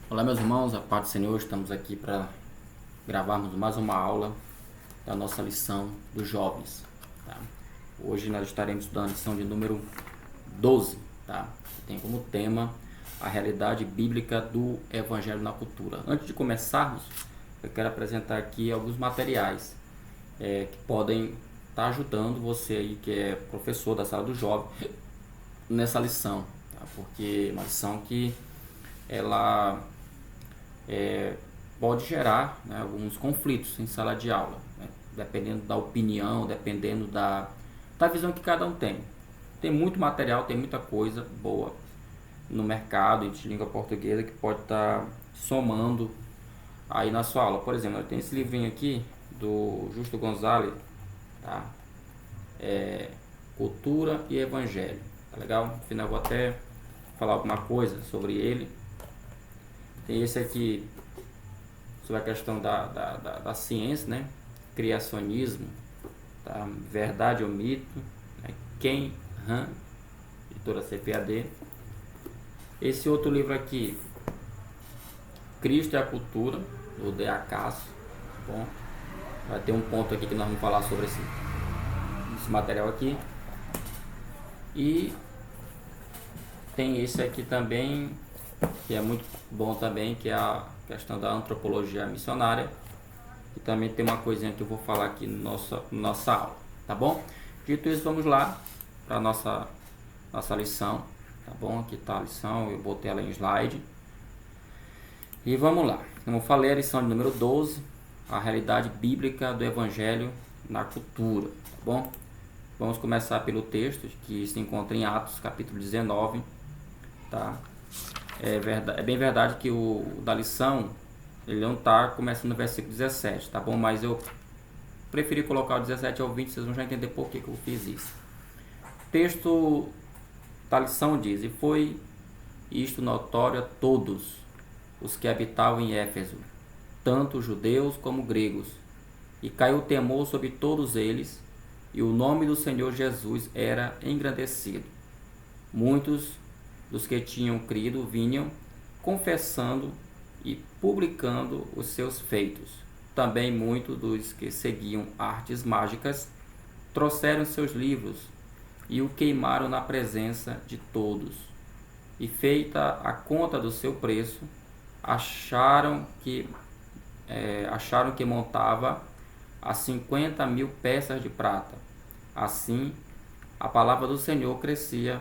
Olá, meus irmãos, a paz do Senhor. Estamos aqui para gravarmos mais uma aula da nossa lição dos jovens, tá? Hoje nós estaremos estudando a lição de número 12, tá? Que tem como tema a realidade bíblica do Evangelho na cultura. Antes de começarmos, eu quero apresentar aqui alguns materiais que podem estar ajudando você aí que é professor da sala do jovem nessa lição, tá? Porque é uma lição que ela pode gerar, né, alguns conflitos em sala de aula, né, dependendo da opinião, dependendo da visão que cada um tem. Tem muito material, tem muita coisa boa no mercado de língua portuguesa que pode estar somando aí na sua aula. Por exemplo, eu tenho esse livrinho aqui do Justo Gonzalez, tá? Cultura e Evangelho, tá legal? No final eu vou até falar alguma coisa sobre ele. Tem esse aqui sobre a questão da ciência, né? Criacionismo, tá? Verdade ou mito, né? Ken Han, editora CPAD. Esse outro livro aqui, Cristo e a Cultura, do D.A. Casso, tá bom? Vai ter um ponto aqui que nós vamos falar sobre esse material aqui. E tem esse aqui também, que é muito bom também, que é a questão da antropologia missionária, que também tem uma coisinha que eu vou falar aqui na nossa aula, tá bom? Dito isso, vamos lá para a nossa lição, tá bom? Aqui está a lição, eu botei ela em slide. E vamos lá, como eu falei, a lição de número 12, a realidade bíblica do Evangelho na cultura, tá bom? Vamos começar pelo texto que se encontra em Atos, capítulo 19, tá? É bem verdade que o da lição ele não está começando no versículo 17, tá bom? Mas eu preferi colocar o 17 ao 20, vocês vão já entender por que eu fiz isso. O texto da lição diz: E foi isto notório a todos os que habitavam em Éfeso, tanto judeus como gregos, e caiu temor sobre todos eles, e o nome do Senhor Jesus era engrandecido. Muitos dos que tinham crido vinham confessando e publicando os seus feitos. Também muitos dos que seguiam artes mágicas trouxeram seus livros e o queimaram na presença de todos. E feita a conta do seu preço, acharam que montava a 50.000 peças de prata. Assim, a palavra do Senhor crescia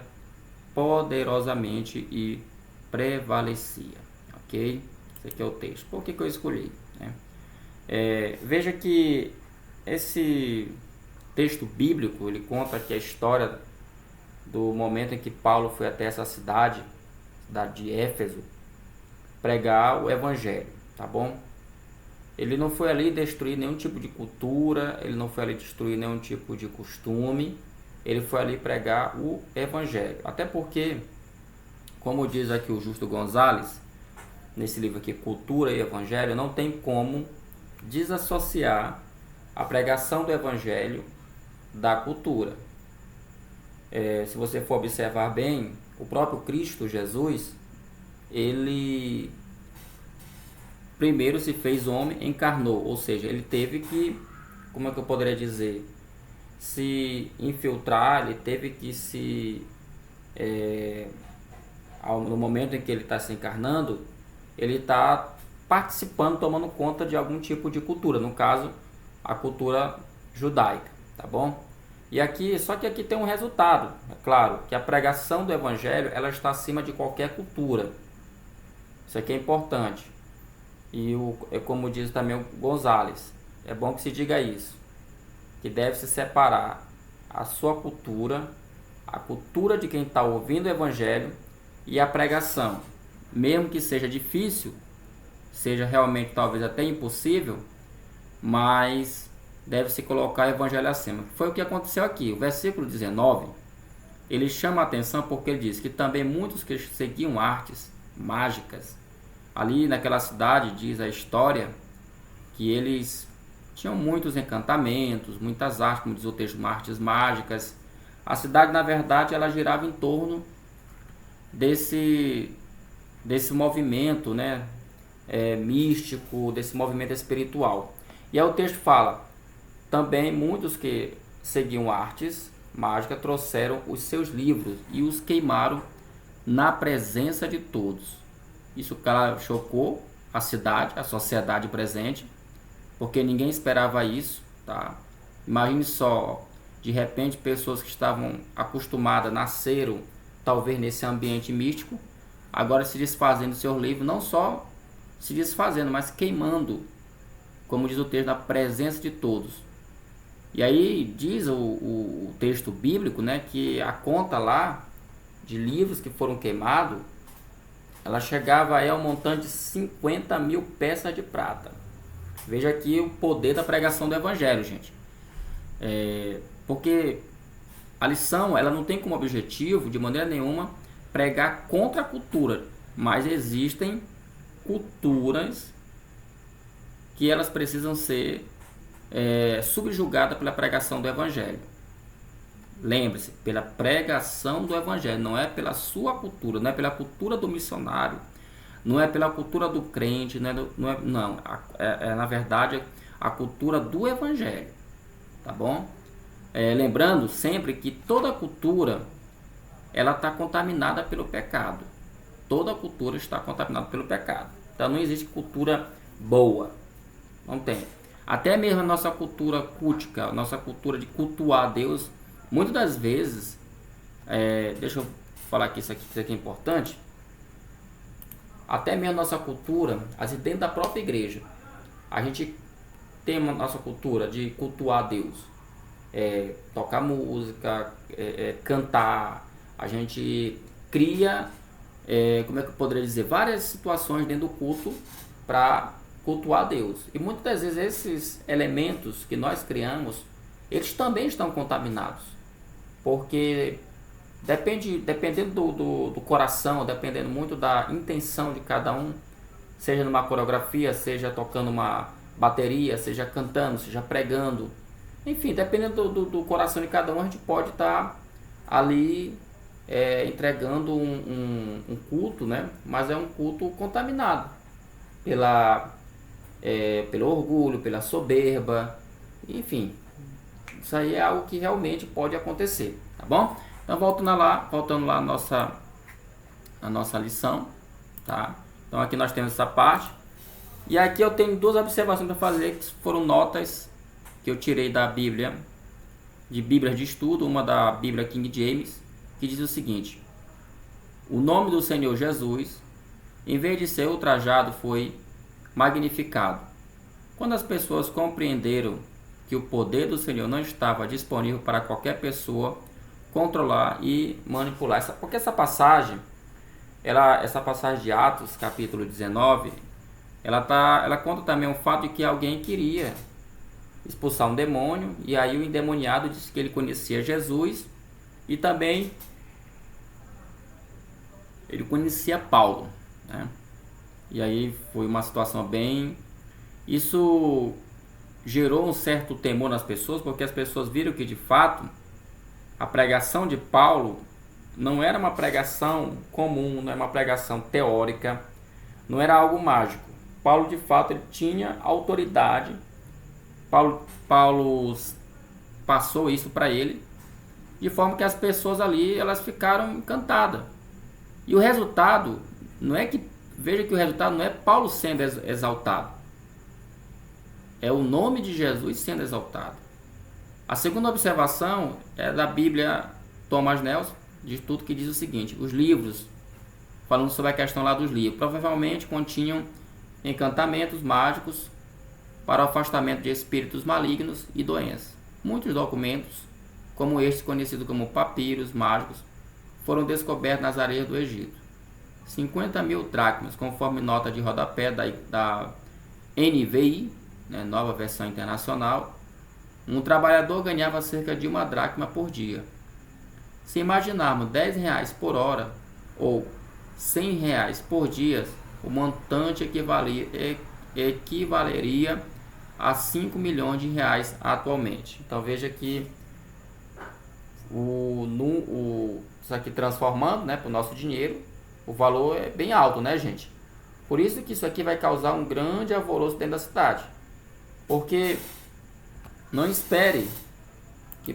poderosamente e prevalecia. Ok? Esse aqui é o texto. Por que eu escolhi, né? Veja que esse texto bíblico ele conta aqui a história do momento em que Paulo foi até essa cidade de Éfeso, pregar o evangelho, tá bom? Ele não foi ali destruir nenhum tipo de cultura, ele não foi ali destruir nenhum tipo de costume, ele foi ali pregar o evangelho. Até porque, como diz aqui o Justo Gonzalez, nesse livro aqui, Cultura e Evangelho, não tem como desassociar a pregação do evangelho da cultura. Se você for observar bem, o próprio Cristo Jesus, ele primeiro se fez homem, encarnou, ou seja, ele teve que, como é que eu poderia dizer, se infiltrar, ele teve que no momento em que ele está se encarnando, ele está participando, tomando conta de algum tipo de cultura, no caso, a cultura judaica, tá bom? E aqui, só que aqui tem um resultado, é claro, que a pregação do evangelho, ela está acima de qualquer cultura. Isso aqui é importante. E como diz também o Gonzalez, é bom que se diga isso, que deve se separar a sua cultura, a cultura de quem está ouvindo o evangelho e a pregação. Mesmo que seja difícil, seja realmente talvez até impossível, mas deve se colocar o evangelho acima. Foi o que aconteceu aqui. O versículo 19, ele chama a atenção porque ele diz que também muitos que seguiam artes mágicas, ali naquela cidade, diz a história, que eles tinham muitos encantamentos, muitas artes, como diz o texto, artes mágicas. A cidade, na verdade, ela girava em torno desse movimento, né, místico, desse movimento espiritual. E aí o texto fala, também muitos que seguiam artes mágicas trouxeram os seus livros e os queimaram na presença de todos. Isso, claro, chocou a cidade, a sociedade presente, porque ninguém esperava isso, tá? Imagine só, de repente, pessoas que estavam acostumadas, nasceram talvez nesse ambiente místico, agora se desfazendo do seu livro, não só se desfazendo, mas queimando, como diz o texto, na presença de todos. E aí diz o texto bíblico, né, que a conta lá de livros que foram queimados, ela chegava aí ao montante de 50 mil peças de prata. Veja aqui o poder da pregação do evangelho, gente. Porque a lição, ela não tem como objetivo, de maneira nenhuma, pregar contra a cultura. Mas existem culturas que elas precisam ser subjugadas pela pregação do evangelho. Lembre-se, pela pregação do evangelho, não é pela sua cultura, não é pela cultura do missionário, não é pela cultura do crente, na verdade a cultura do evangelho, tá bom? Lembrando sempre que toda cultura ela está contaminada pelo pecado, toda cultura está contaminada pelo pecado, então não existe cultura boa, não tem. Até mesmo a nossa cultura cultica, a nossa cultura de cultuar a Deus, muitas das vezes, deixa eu falar aqui, isso aqui é importante, até mesmo a nossa cultura, assim, dentro da própria igreja, a gente tem a nossa cultura de cultuar a Deus, tocar música, cantar, a gente cria, como é que eu poderia dizer, várias situações dentro do culto para cultuar a Deus. E muitas das vezes esses elementos que nós criamos, eles também estão contaminados. Porque dependendo do coração, dependendo muito da intenção de cada um, seja numa coreografia, seja tocando uma bateria, seja cantando, seja pregando, enfim, dependendo do coração de cada um, a gente pode estar ali entregando um culto, né? Mas é um culto contaminado pelo orgulho, pela soberba, enfim. Isso aí é algo que realmente pode acontecer, tá bom? Então voltando lá a nossa lição, tá? Então aqui nós temos essa parte. E aqui eu tenho duas observações para fazer, que foram notas que eu tirei da Bíblia, de Bíblias de estudo, uma da Bíblia King James, que diz o seguinte: o nome do Senhor Jesus, em vez de ser ultrajado, foi magnificado. Quando as pessoas compreenderam que o poder do Senhor não estava disponível para qualquer pessoa controlar e manipular. Porque essa passagem de Atos, capítulo 19, ela conta também o fato de que alguém queria expulsar um demônio, e aí o endemoniado disse que ele conhecia Jesus e também ele conhecia Paulo, né? E aí foi uma situação bem... Isso gerou um certo temor nas pessoas, porque as pessoas viram que de fato a pregação de Paulo não era uma pregação comum, não era uma pregação teórica, não era algo mágico. Paulo de fato ele tinha autoridade. Paulo passou isso para ele, de forma que as pessoas ali elas ficaram encantadas. E o resultado não é que, veja que o resultado não é Paulo sendo exaltado, é o nome de Jesus sendo exaltado. A segunda observação é da Bíblia Thomas Nelson, de tudo, que diz o seguinte: os livros, falando sobre a questão lá dos livros, provavelmente continham encantamentos mágicos para o afastamento de espíritos malignos e doenças. Muitos documentos, como este conhecido como papiros mágicos, foram descobertos nas areias do Egito. 50 mil dracmas, conforme nota de rodapé da NVI, né, Nova Versão Internacional, um trabalhador ganhava cerca de 1 dracma por dia. Se imaginarmos R$10 por hora ou R$100 por dia, o montante equivaleria a 5 milhões de reais atualmente. Então veja que isso aqui transformando, né, para o nosso dinheiro, O valor é bem alto, né, gente? Por isso que isso aqui vai causar um grande alvoroço dentro da cidade. Porque não espere que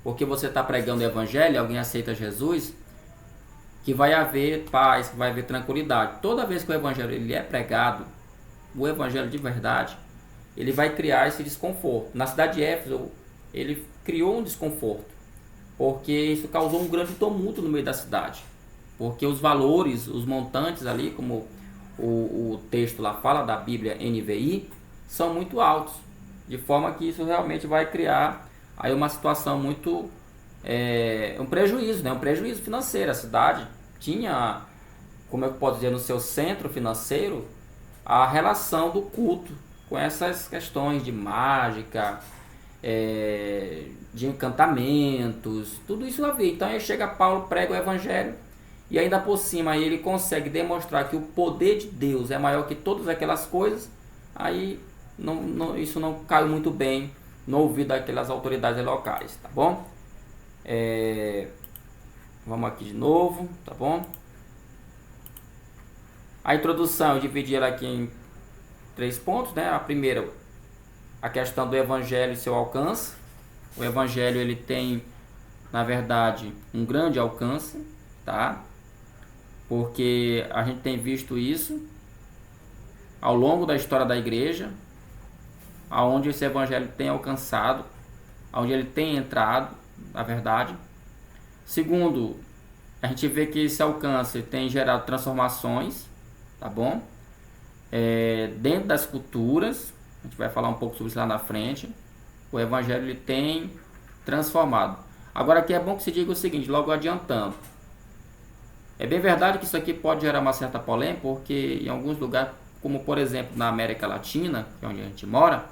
porque você está pregando o evangelho, alguém aceita Jesus, que vai haver paz, que vai haver tranquilidade. Toda vez que o evangelho ele é pregado, o evangelho de verdade, ele vai criar esse desconforto. Na cidade de Éfeso, ele criou um desconforto, porque isso causou um grande tumulto no meio da cidade. Porque os valores, os montantes ali, como o texto lá fala da Bíblia NVI, são muito altos, de forma que isso realmente vai criar aí uma situação muito, um prejuízo, né? Um prejuízo financeiro. A cidade tinha, como eu posso dizer, no seu centro financeiro, a relação do culto com essas questões de mágica, de encantamentos, tudo isso havia. Então aí chega Paulo, prega o evangelho, e ainda por cima ele consegue demonstrar que o poder de Deus é maior que todas aquelas coisas. Aí isso não caiu muito bem no ouvido daquelas autoridades locais, tá bom? Vamos aqui de novo, tá bom? A introdução eu dividi ela aqui em 3 pontos, né? A primeira, a questão do evangelho e seu alcance. O evangelho ele tem, na verdade, um grande alcance, tá? Porque a gente tem visto isso ao longo da história da igreja, aonde esse evangelho tem alcançado, aonde ele tem entrado, na verdade. Segundo, a gente vê que esse alcance tem gerado transformações, tá bom? Dentro das culturas, a gente vai falar um pouco sobre isso lá na frente. O evangelho ele tem transformado. Agora aqui é bom que se diga o seguinte, logo adiantando. É bem verdade que isso aqui pode gerar uma certa polêmica, porque em alguns lugares, como por exemplo na América Latina, que é onde a gente mora,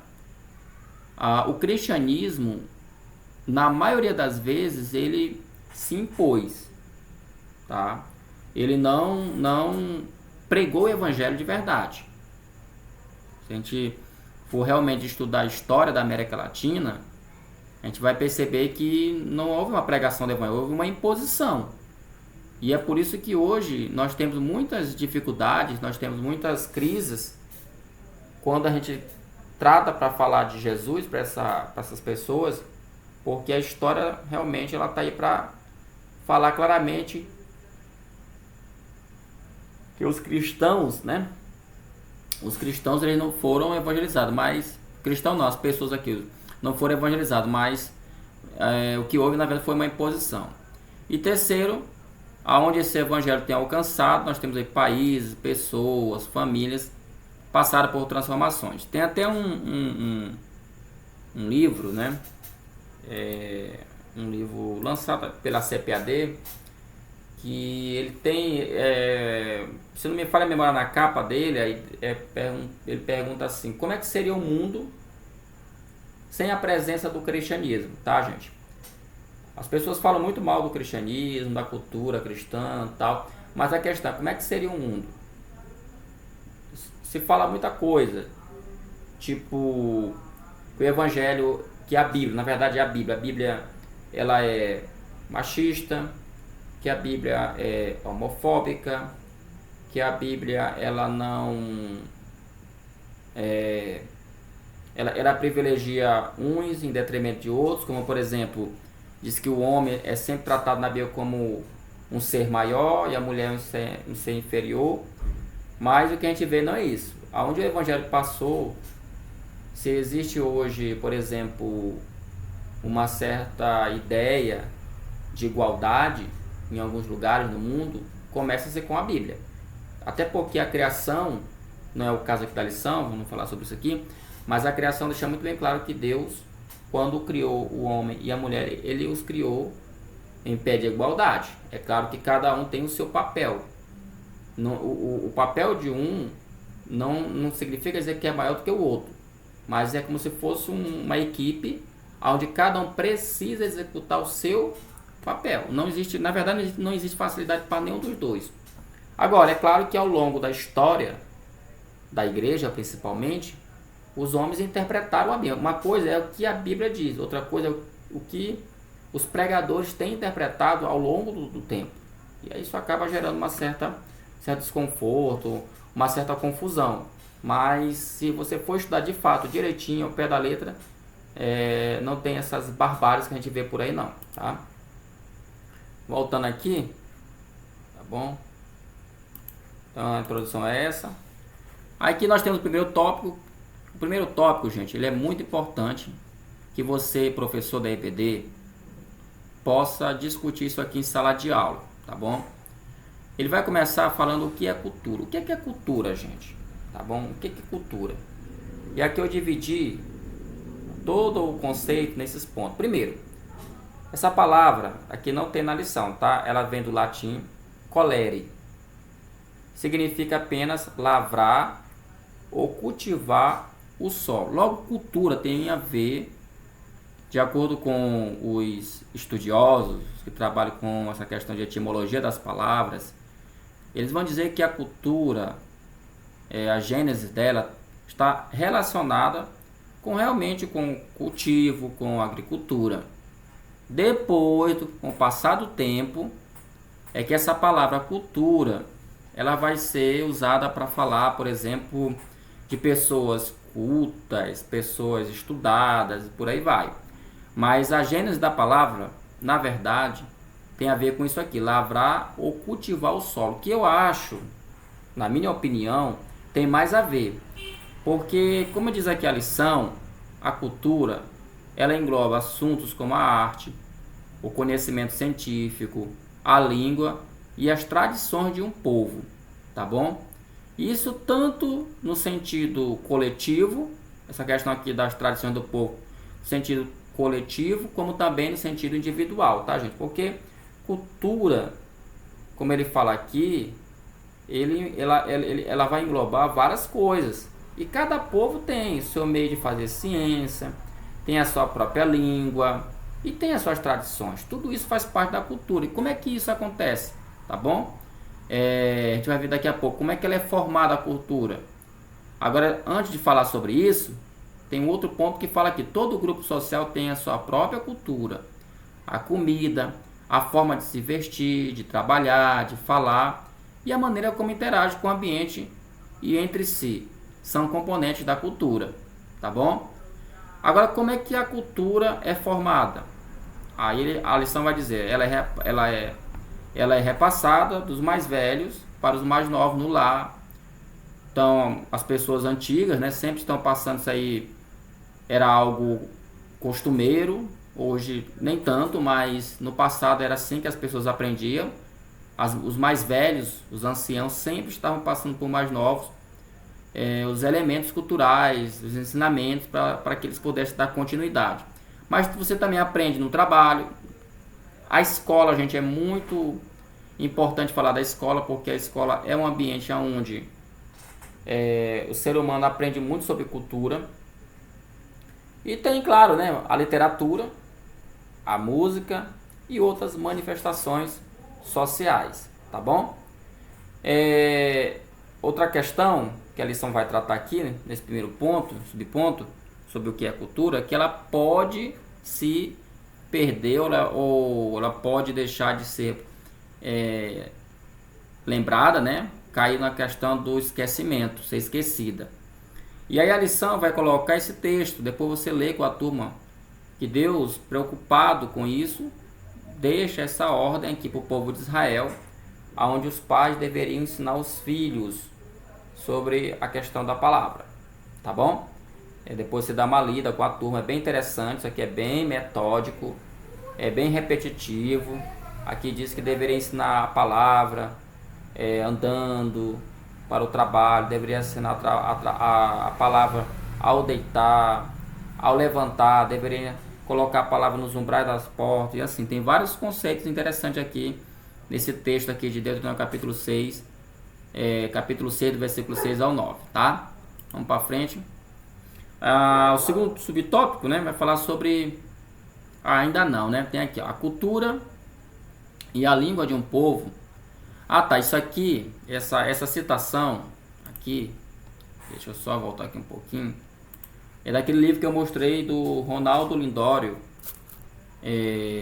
o cristianismo, na maioria das vezes, ele se impôs, tá? Ele não pregou o evangelho de verdade. Se a gente for realmente estudar a história da América Latina, a gente vai perceber que não houve uma pregação do evangelho, houve uma imposição. E é por isso que hoje nós temos muitas dificuldades, nós temos muitas crises quando a gente trata para falar de Jesus para essas pessoas, porque a história realmente ela está aí para falar claramente que os cristãos, né? Os cristãos eles não foram evangelizados, mas cristão não, as pessoas aqui não foram evangelizados, mas o que houve na verdade foi uma imposição. E terceiro, aonde esse evangelho tem alcançado, nós temos aí países, pessoas, famílias passaram por transformações. Tem até um livro, né? Um livro lançado pela CPAD, que ele tem, se não me falha a memória, na capa dele, ele pergunta assim, como é que seria o mundo sem a presença do cristianismo, tá, gente? As pessoas falam muito mal do cristianismo, da cultura cristã e tal, mas a questão é como é que seria o mundo? Se fala muita coisa, tipo o evangelho, que a Bíblia, na verdade a Bíblia ela é machista, que a Bíblia é homofóbica, que a Bíblia ela não ela privilegia uns em detrimento de outros, como por exemplo, diz que o homem é sempre tratado na Bíblia como um ser maior e a mulher um ser inferior, mas o que a gente vê não é isso. Aonde o evangelho passou, se existe hoje, por exemplo, uma certa ideia de igualdade em alguns lugares do mundo, começa-se com a Bíblia. Até porque a criação, não é o caso aqui da lição, vamos falar sobre isso aqui, mas a criação deixa muito bem claro que Deus, quando criou o homem e a mulher, ele os criou em pé de igualdade. É claro que cada um tem o seu papel. O papel de um não significa dizer que é maior do que o outro, mas é como se fosse uma equipe onde cada um precisa executar o seu papel. Não existe, na verdade, não existe facilidade para nenhum dos dois. Agora, é claro que ao longo da história da igreja, principalmente, os homens interpretaram a Bíblia. Uma coisa é o que a Bíblia diz, outra coisa é o que os pregadores têm interpretado ao longo do tempo. E aí isso acaba gerando certo desconforto, uma certa confusão. Mas se você for estudar de fato direitinho, ao pé da letra, não tem essas barbáries que a gente vê por aí não, tá? Voltando aqui, tá bom? Então a introdução é essa. Aqui nós temos o primeiro tópico. O primeiro tópico, gente, ele é muito importante que você, professor da EPD, possa discutir isso aqui em sala de aula, tá bom? Ele vai começar falando o que é cultura. O que é cultura, gente? Tá bom? O que é cultura? E aqui eu dividi todo o conceito nesses pontos. Primeiro, essa palavra aqui não tem na lição, tá? Ela vem do latim colere. Significa apenas lavrar ou cultivar o solo. Logo, cultura tem a ver, de acordo com os estudiosos que trabalham com essa questão de etimologia das palavras, eles vão dizer que a cultura, a gênese dela, está relacionada realmente com o cultivo, com a agricultura. Depois, com o passar do tempo, é que essa palavra cultura, ela vai ser usada para falar, por exemplo, de pessoas cultas, pessoas estudadas, por aí vai. Mas a gênese da palavra, na verdade, tem a ver com isso aqui, lavrar ou cultivar o solo, que eu acho, na minha opinião, tem mais a ver. Porque, como diz aqui a lição, a cultura, ela engloba assuntos como a arte, o conhecimento científico, a língua e as tradições de um povo, tá bom? Isso tanto no sentido coletivo, essa questão aqui das tradições do povo, no sentido coletivo, como também no sentido individual, tá, gente? Porque cultura, como ele fala aqui, ela vai englobar várias coisas. E cada povo tem o seu meio de fazer ciência, tem a sua própria língua e tem as suas tradições. Tudo isso faz parte da cultura. E como é que isso acontece? Tá bom? A gente vai ver daqui a pouco como é que ela é formada a cultura. Agora, antes de falar sobre isso, tem um outro ponto que fala que todo grupo social tem a sua própria cultura. A comida, a forma de se vestir, de trabalhar, de falar e a maneira como interage com o ambiente e entre si. São componentes da cultura, tá bom? Agora, como é que a cultura é formada? Aí a lição vai dizer, ela é repassada dos mais velhos para os mais novos no lar. Então, as pessoas antigas, né, sempre estão passando isso aí, era algo costumeiro, hoje nem tanto, mas no passado era assim que as pessoas aprendiam. Os mais velhos, os anciãos, sempre estavam passando por mais novos os elementos culturais, os ensinamentos para que eles pudessem dar continuidade. Mas você também aprende no trabalho. A escola, gente, é muito importante falar da escola, porque a escola é um ambiente onde o ser humano aprende muito sobre cultura. E tem, claro, né, a literatura, a música e outras manifestações sociais, tá bom? Outra questão que a lição vai tratar aqui, né, nesse primeiro subponto, sobre o que é cultura, que ela pode se perder ou ela pode deixar de ser lembrada, né? Cair na questão do esquecimento, ser esquecida. E aí a lição vai colocar esse texto, depois você lê com a turma, que Deus, preocupado com isso, deixa essa ordem aqui para o povo de Israel, onde os pais deveriam ensinar os filhos sobre a questão da palavra, tá bom? Depois você dá uma lida com a turma, é bem interessante, isso aqui é bem metódico, é bem repetitivo. Aqui diz que deveria ensinar a palavra andando para o trabalho, deveria ensinar a palavra ao deitar, ao levantar, deveria colocar a palavra nos umbrais das portas, e assim, tem vários conceitos interessantes aqui, nesse texto aqui de Deuteronômio capítulo 6, capítulo 6, do versículo 6 ao 9, tá? Vamos para frente. O segundo subtópico, né, vai falar sobre... ainda não, né? Tem aqui, ó, a cultura e a língua de um povo. Tá, isso aqui, essa citação aqui, deixa eu só voltar aqui um pouquinho, é daquele livro que eu mostrei do Ronaldo Lindório,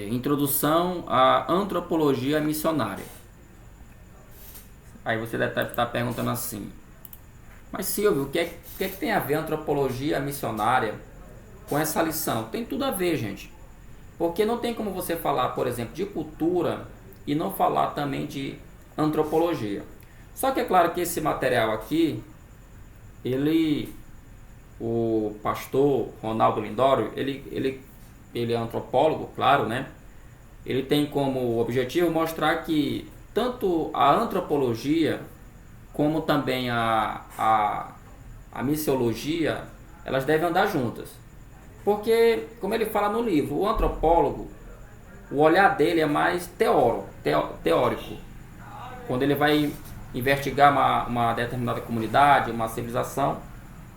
Introdução à Antropologia Missionária. Aí você deve estar perguntando assim: mas Silvio, o que é que tem a ver a antropologia missionária com essa lição? Tem tudo a ver, gente. Porque não tem como você falar, por exemplo, de cultura e não falar também de antropologia. Só que é claro que esse material aqui, o pastor Ronaldo Lindório, ele é antropólogo, claro, né? Ele tem como objetivo mostrar que tanto a antropologia como também a missiologia, elas devem andar juntas. Porque, como ele fala no livro, o antropólogo, o olhar dele é mais teórico. Quando ele vai investigar uma determinada comunidade, uma civilização,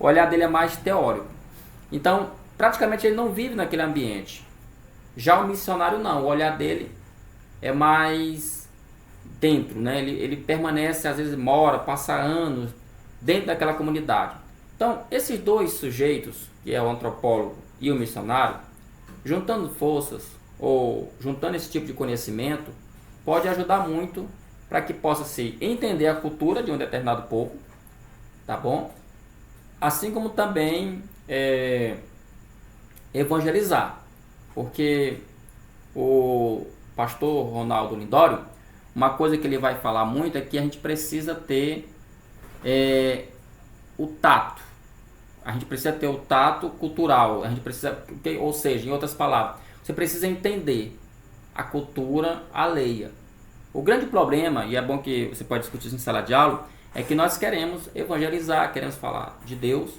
o olhar dele é mais teórico. Então, praticamente ele não vive naquele ambiente. Já o missionário não, o olhar dele é mais dentro, né? Ele permanece, às vezes mora, passa anos dentro daquela comunidade. Então, esses dois sujeitos, que é o antropólogo e o missionário, juntando forças ou juntando esse tipo de conhecimento, pode ajudar muito para que possa se entender a cultura de um determinado povo, tá bom? Assim como também evangelizar, porque o pastor Ronaldo Lindório, uma coisa que ele vai falar muito é que a gente precisa ter o tato. A gente precisa ter o tato cultural. A gente precisa, ou seja, em outras palavras, você precisa entender a cultura alheia. O grande problema, e é bom que você pode discutir isso em sala de aula, é que nós queremos evangelizar, queremos falar de Deus,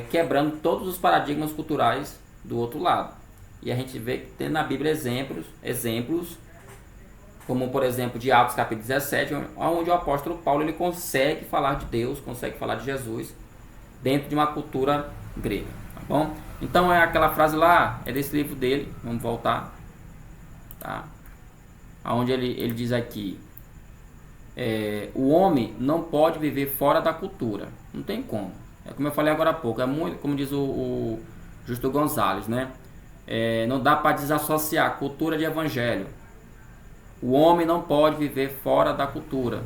quebrando todos os paradigmas culturais do outro lado. E a gente vê que tem na Bíblia exemplos, como por exemplo de Atos capítulo 17, onde o apóstolo Paulo ele consegue falar de Deus, consegue falar de Jesus dentro de uma cultura grega, tá bom? Então é aquela frase lá, é desse livro dele, vamos voltar, tá? Onde ele diz aqui, o homem não pode viver fora da cultura, não tem como. É como eu falei agora há pouco, é muito, como diz o Justo Gonzalez, né? Não dá para desassociar cultura de evangelho. O homem não pode viver fora da cultura.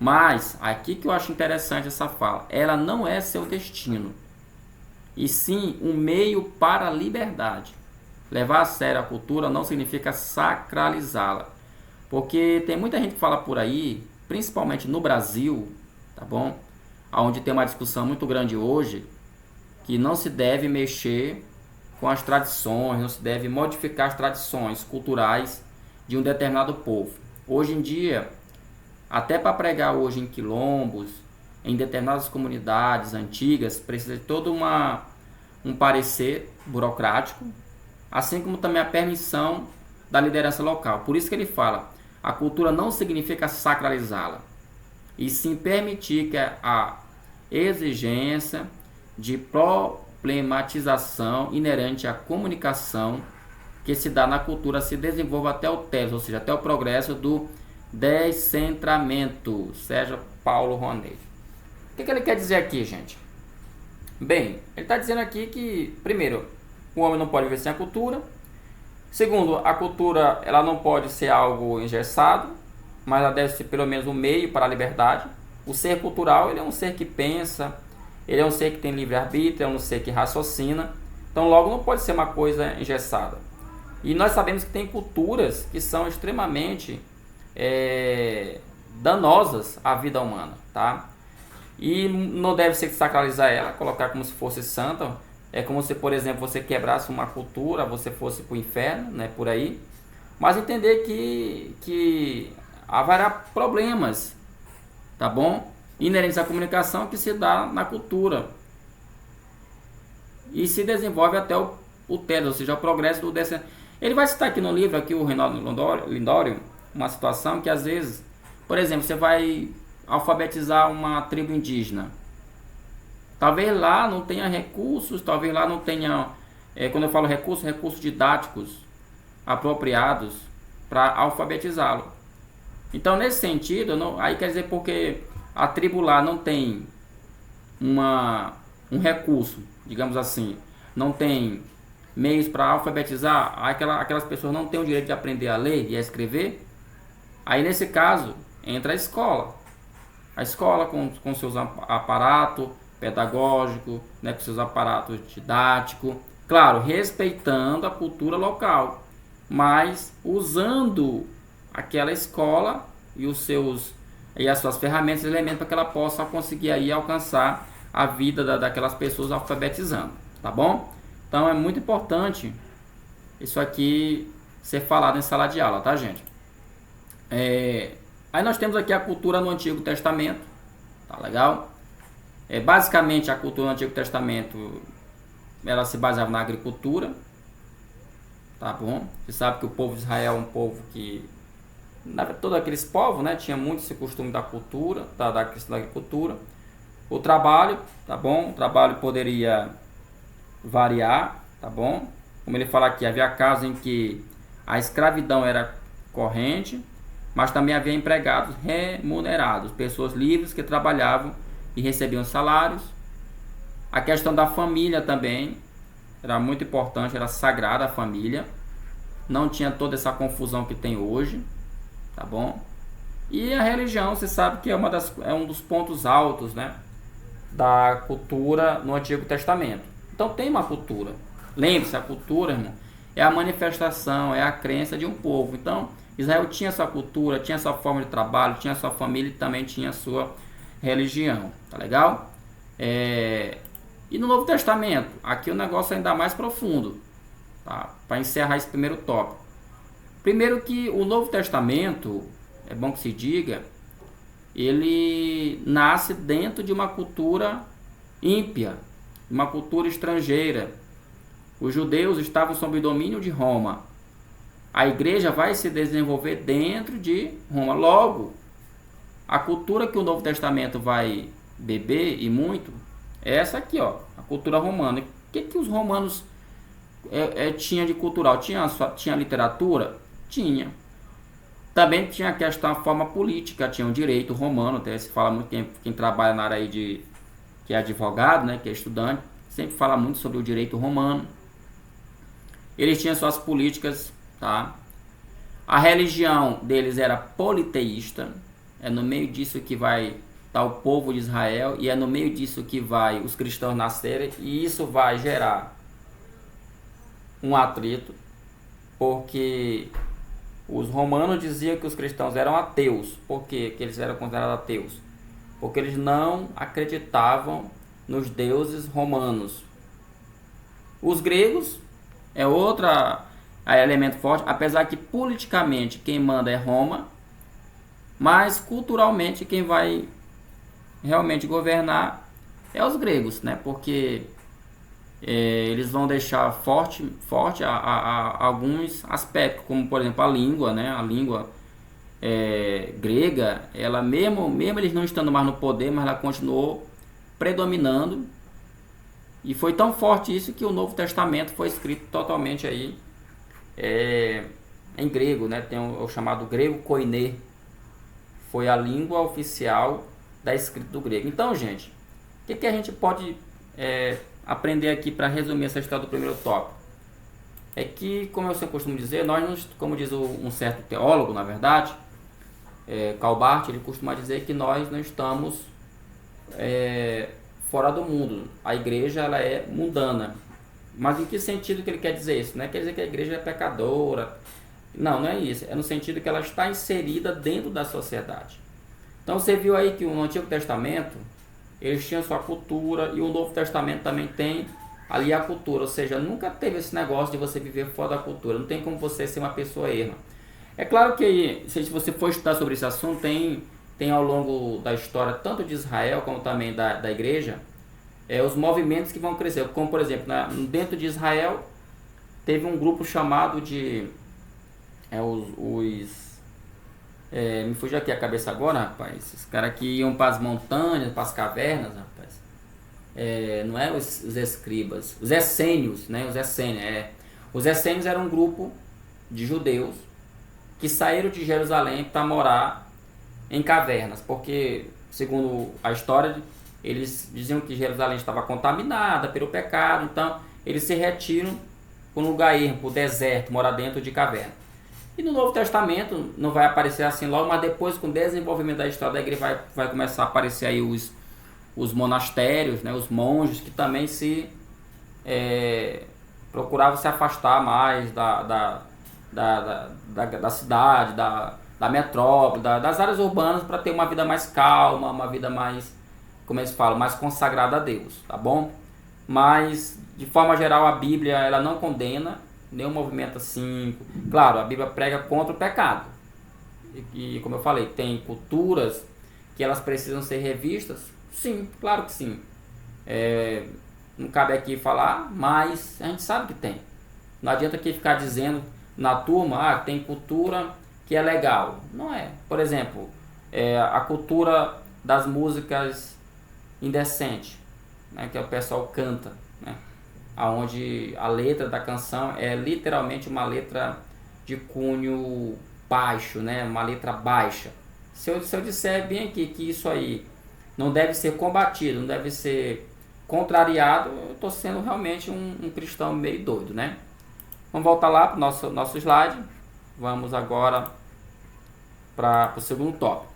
Mas, aqui que eu acho interessante essa fala, ela não é seu destino, e sim um meio para a liberdade. Levar a sério a cultura não significa sacralizá-la, porque tem muita gente que fala por aí, principalmente no Brasil, tá bom? Onde tem uma discussão muito grande hoje, que não se deve mexer com as tradições, não se deve modificar as tradições culturais de um determinado povo. Hoje em dia, até para pregar hoje em quilombos, em determinadas comunidades antigas, precisa de todo um parecer burocrático, assim como também a permissão da liderança local. Por isso que ele fala, a cultura não significa sacralizá-la, e sim permitir que a exigência de problematização inerente à comunicação que se dá na cultura se desenvolva até o telos, ou seja, até o progresso do descentramento. Seja Paulo Ronei. O que ele quer dizer aqui, gente? Bem, ele está dizendo aqui que, primeiro, o homem não pode viver sem a cultura. Segundo, a cultura ela não pode ser algo engessado, mas ela deve ser pelo menos um meio para a liberdade. O ser cultural ele é um ser que pensa, ele é um ser que tem livre-arbítrio, é um ser que raciocina. Então, logo, não pode ser uma coisa engessada. E nós sabemos que tem culturas que são extremamente danosas à vida humana, tá? E não deve ser sacralizar ela, colocar como se fosse santa. É como se, por exemplo, você quebrasse uma cultura, você fosse para o inferno, né, por aí. Mas entender que haverá problemas, tá bom? Inerentes à comunicação que se dá na cultura. E se desenvolve até o telos, ou seja, o progresso do descendente. Ele vai citar aqui no livro, aqui o Ronaldo Lindório, uma situação que às vezes, por exemplo, você vai alfabetizar uma tribo indígena. Talvez lá não tenha recursos, talvez lá não tenha, quando eu falo recursos didáticos apropriados para alfabetizá-lo. Então, nesse sentido, aí quer dizer porque a tribo lá não tem um recurso, digamos assim, não tem meios para alfabetizar, aquelas pessoas não têm o direito de aprender a ler e a escrever. Aí, nesse caso, entra a escola. A escola com seus aparatos pedagógicos, né, com seus aparatos didáticos, claro, respeitando a cultura local, mas usando aquela escola e as suas ferramentas e elementos para que ela possa conseguir aí alcançar a vida daquelas pessoas alfabetizando, tá bom? Então é muito importante isso aqui ser falado em sala de aula, tá, gente? Aí nós temos aqui a cultura no Antigo Testamento, tá legal? Basicamente a cultura no Antigo Testamento ela se baseava na agricultura, tá bom? Você sabe que o povo de Israel é um povo que, todos aqueles povos, né, tinha muito esse costume da cultura, da questão da agricultura. O trabalho, tá bom? O trabalho poderia variar, tá bom? Como ele fala aqui, havia casos em que a escravidão era corrente, mas também havia empregados remunerados, pessoas livres que trabalhavam e recebiam salários. A questão da família também era muito importante, era sagrada a família. Não tinha toda essa confusão que tem hoje, tá bom? E a religião, você sabe que é um dos pontos altos, né, da cultura no Antigo Testamento. Então tem uma cultura. Lembre-se, a cultura, irmão, é a manifestação, é a crença de um povo. Então, Israel tinha sua cultura, tinha sua forma de trabalho, tinha sua família e também tinha sua religião, tá legal? E no Novo Testamento, aqui o negócio é ainda mais profundo, tá? Para encerrar esse primeiro tópico. Primeiro que o Novo Testamento, é bom que se diga, ele nasce dentro de uma cultura ímpia, uma cultura estrangeira. Os judeus estavam sob o domínio de Roma. A igreja vai se desenvolver dentro de Roma. Logo, a cultura que o Novo Testamento vai beber, e muito, é essa aqui, ó, a cultura romana. O que os romanos tinham de cultural? Tinha literatura? Tinha. Também tinha a questão, a forma política, tinha o direito romano, até se fala muito, quem trabalha na área aí que é advogado, né, que é estudante, sempre fala muito sobre o direito romano. Eles tinham suas políticas, tá? A religião deles era politeísta, é no meio disso que vai estar o povo de Israel, e é no meio disso que vai os cristãos nascerem, e isso vai gerar um atrito, porque os romanos diziam que os cristãos eram ateus. Por quê que eles eram considerados ateus? Porque eles não acreditavam nos deuses romanos. Os gregos é outro elemento forte, apesar que politicamente quem manda é Roma, mas culturalmente quem vai realmente governar é os gregos, né? Porque eles vão deixar forte alguns aspectos, como por exemplo a língua, né? A língua grega, ela mesmo eles não estando mais no poder, mas ela continuou predominando, e foi tão forte isso que o Novo Testamento foi escrito totalmente aí em grego, né? Tem o chamado grego koiné, foi a língua oficial da escrita do grego. Então, gente, o que a gente pode aprender aqui para resumir essa história do primeiro tópico? É que, como eu sempre costumo dizer, nós, como diz um certo teólogo, na verdade, Karl Barth, ele costuma dizer que nós não estamos fora do mundo. A igreja, ela é mundana. Mas em que sentido que ele quer dizer isso? Não é quer dizer que a igreja é pecadora. Não é isso. É no sentido que ela está inserida dentro da sociedade. Então você viu aí que no Antigo Testamento eles tinham sua cultura, e o Novo Testamento também tem ali a cultura. Ou seja, nunca teve esse negócio de você viver fora da cultura. Não tem como você ser uma pessoa erma. É claro que se você for estudar sobre esse assunto, tem ao longo da história, tanto de Israel como também da igreja, os movimentos que vão crescer. Como por exemplo, dentro de Israel teve um grupo chamado de me fugiu aqui a cabeça agora, rapaz. Esses caras que iam para as montanhas, para as cavernas, rapaz. Não é os escribas, os essênios, né? Os essênios eram um grupo de judeus que saíram de Jerusalém para morar em cavernas, porque, segundo a história, eles diziam que Jerusalém estava contaminada pelo pecado, então eles se retiram para um lugar ermo, para o deserto, morar dentro de caverna. E no Novo Testamento não vai aparecer assim logo, mas depois, com o desenvolvimento da história da igreja, vai começar a aparecer aí os monastérios, né, os monges, que também procuravam se afastar mais da cidade, da metrópole, das áreas urbanas, para ter uma vida mais calma, uma vida mais, como eles falam, mais consagrada a Deus, tá bom? Mas, de forma geral, a Bíblia ela não condena nenhum movimento assim. Claro, a Bíblia prega contra o pecado. E como eu falei, tem culturas que elas precisam ser revistas? Sim, claro que sim. Não cabe aqui falar, mas a gente sabe que tem. Não adianta aqui ficar dizendo na turma, tem cultura que é legal. Não é. Por exemplo, a cultura das músicas indecentes, né, que o pessoal canta, né, onde a letra da canção é literalmente uma letra de cunho baixo, né, uma letra baixa. Se eu disser bem aqui que isso aí não deve ser combatido, não deve ser contrariado, eu estou sendo realmente um cristão meio doido, né? Vamos voltar lá para o nosso slide. Vamos agora para o segundo tópico.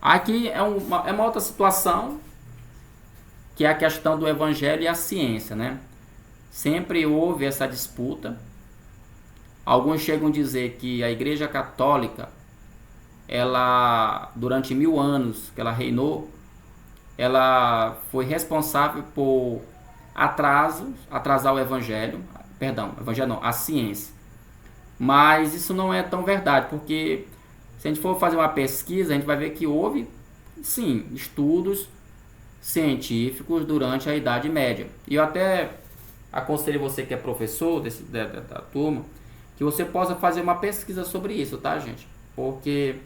Aqui é uma outra situação, que é a questão do evangelho e a ciência, né? Sempre houve essa disputa. Alguns chegam a dizer que a Igreja Católica, ela, durante 1000 anos que ela reinou, ela foi responsável por atrasar o evangelho, a ciência. Mas isso não é tão verdade, porque se a gente for fazer uma pesquisa, a gente vai ver que houve, sim, estudos científicos durante a Idade Média. E eu até aconselho você que é professor da turma, que você possa fazer uma pesquisa sobre isso, tá, gente? Porque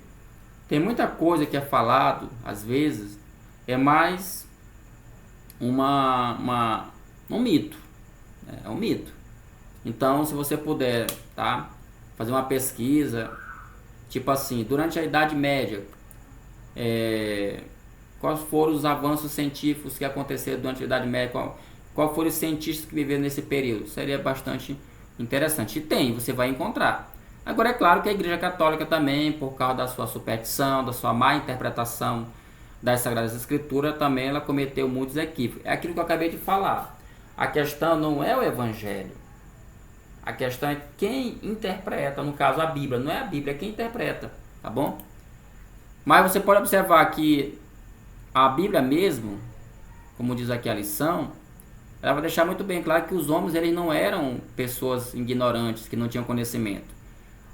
tem muita coisa que é falado, às vezes, é mais um mito. É um mito. Então, se você puder, tá, fazer uma pesquisa, tipo assim, durante a Idade Média, quais foram os avanços científicos que aconteceram durante a Idade Média, qual foram os cientistas que viveram nesse período. Seria bastante interessante. E você vai encontrar. Agora, é claro que a Igreja Católica também, por causa da sua superstição, da sua má interpretação das Sagradas Escrituras, também ela cometeu muitos equívocos. É aquilo que eu acabei de falar. A questão não é o Evangelho. A questão é quem interpreta, no caso a Bíblia. Não é a Bíblia, é quem interpreta, tá bom? Mas você pode observar que a Bíblia mesmo, como diz aqui a lição, ela vai deixar muito bem claro que os homens eles não eram pessoas ignorantes, que não tinham conhecimento.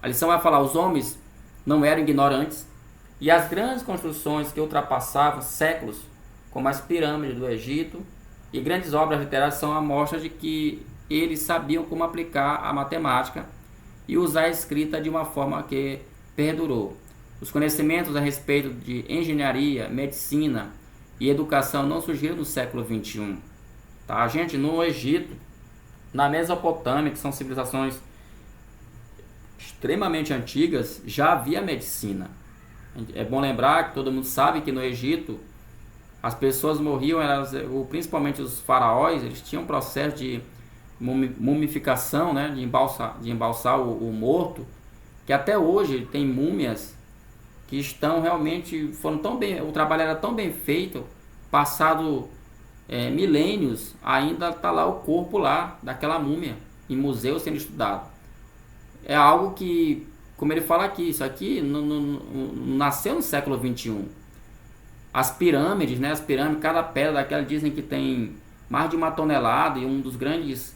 A lição vai falar, os homens não eram ignorantes, e as grandes construções que ultrapassavam séculos, como as pirâmides do Egito e grandes obras literárias, são a mostra de que eles sabiam como aplicar a matemática e usar a escrita de uma forma que perdurou. Os conhecimentos a respeito de engenharia, medicina e educação não surgiram no século XXI. Tá? Gente, no Egito, na Mesopotâmia, que são civilizações extremamente antigas, já havia medicina. É bom lembrar que todo mundo sabe que no Egito as pessoas morriam, principalmente os faraós, eles tinham um processo de mumificação, né, de embalsar o morto, que até hoje tem múmias que estão realmente, foram tão bem, o trabalho era tão bem feito, passado milênios, ainda está lá o corpo lá daquela múmia, em museu sendo estudado. É algo que, como ele fala aqui, isso aqui não nasceu no século XXI. As pirâmides, né, cada pedra daquela dizem que tem mais de 1 tonelada, e um dos grandes